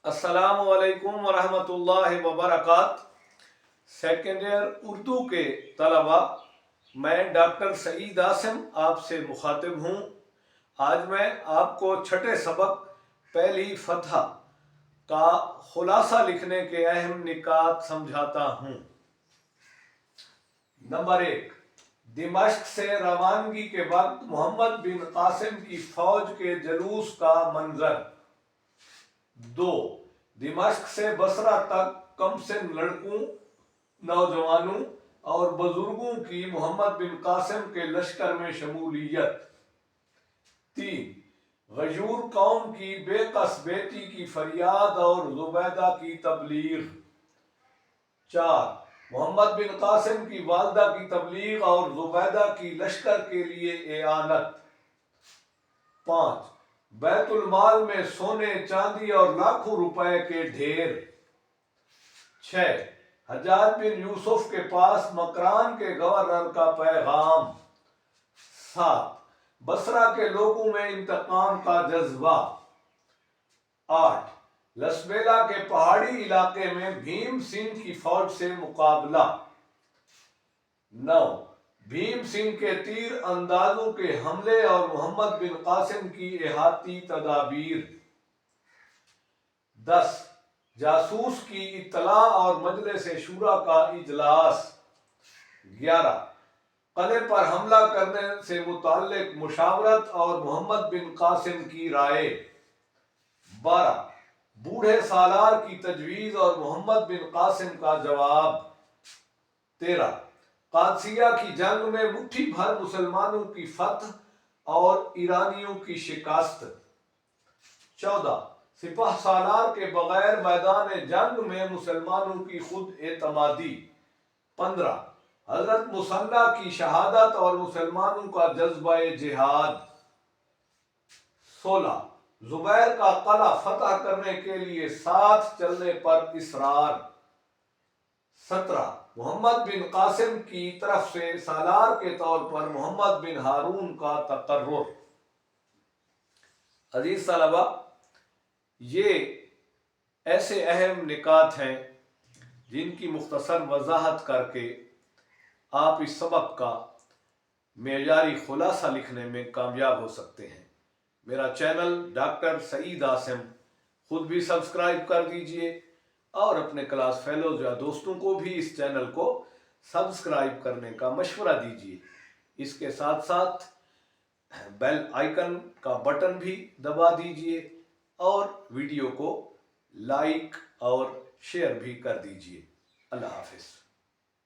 अस्सलाम वालेकुम वरहमतुल्लाहि वबरकात। सेकेंड ईयर उर्दू के तलबा, मैं डॉक्टर सईद आसिम आपसे मुखातिब हूँ। आज मैं आपको छठे सबक पहली फतह का खुलासा लिखने के अहम निकात समझाता हूँ। नंबर 1, दिमाश्क से रवानगी के वक्त मोहम्मद बिन कासिम की फौज के जलूस का मंजर। 2, दिमाश्क से बसरा तक कम से लड़कों, नौजवानों और बुजुर्गों की मोहम्मद बिन कासिम के लश्कर में शमूलियत। 3, गजूर कौम की बेकस बेटी की फरियाद और जुबैदा की तबलीग। 4, मोहम्मद बिन कासिम की वालदा की तबलीग और जुबैदा की लश्कर के लिए एआनत। 5, बैतुल माल में सोने चांदी और लाखों रुपए के ढेर। 6, हज्जाज बिन यूसुफ के पास मकरान के गवर्नर का पैगाम। 7, बसरा के लोगों में इंतकाम का जज्बा। 8, लसबेला के पहाड़ी इलाके में भीम सिंह की फौज से मुकाबला। 9, भीम सिंह के तीर अंदाजों के हमले और मोहम्मद बिन कासिम की एहाती तदाबीर। 10, जासूस की इत्तला और मजलिस शूरा का इजलास। 11, किले पर हमला करने से मुताल्लिक मुशावरत और मोहम्मद बिन कासिम की राय। 12, बूढ़े सालार की तजवीज़ और मोहम्मद बिन कासिम का जवाब। 13, कादसिया की जंग में मुट्ठी भर मुसलमानों की फतह और ईरानियों की शिकस्त। 14, सिपह सालार के बगैर मैदान जंग में मुसलमानों की खुद एतमादी। 15, हजरत मुसन्ना की शहादत और मुसलमानों का जज्बा जिहाद। 16, जुबैर का कला फतह करने के लिए साथ चलने पर इसरार। 17, मोहम्मद बिन कासिम की तरफ से सालार के तौर पर मोहम्मद बिन हारून का तकर्रुर। अजीज तलबा, ये ऐसे अहम निकात हैं जिनकी मुख्तसर वजाहत करके आप इस सबक का मेयारी खुलासा लिखने में कामयाब हो सकते हैं। मेरा चैनल डॉक्टर सईद आसिम खुद भी सब्सक्राइब कर दीजिए और अपने क्लास फेलोज या दोस्तों को भी इस चैनल को सब्सक्राइब करने का मशवरा दीजिए। इसके साथ साथ बेल आइकन का बटन भी दबा दीजिए और वीडियो को लाइक और शेयर भी कर दीजिए। अल्लाह हाफिज।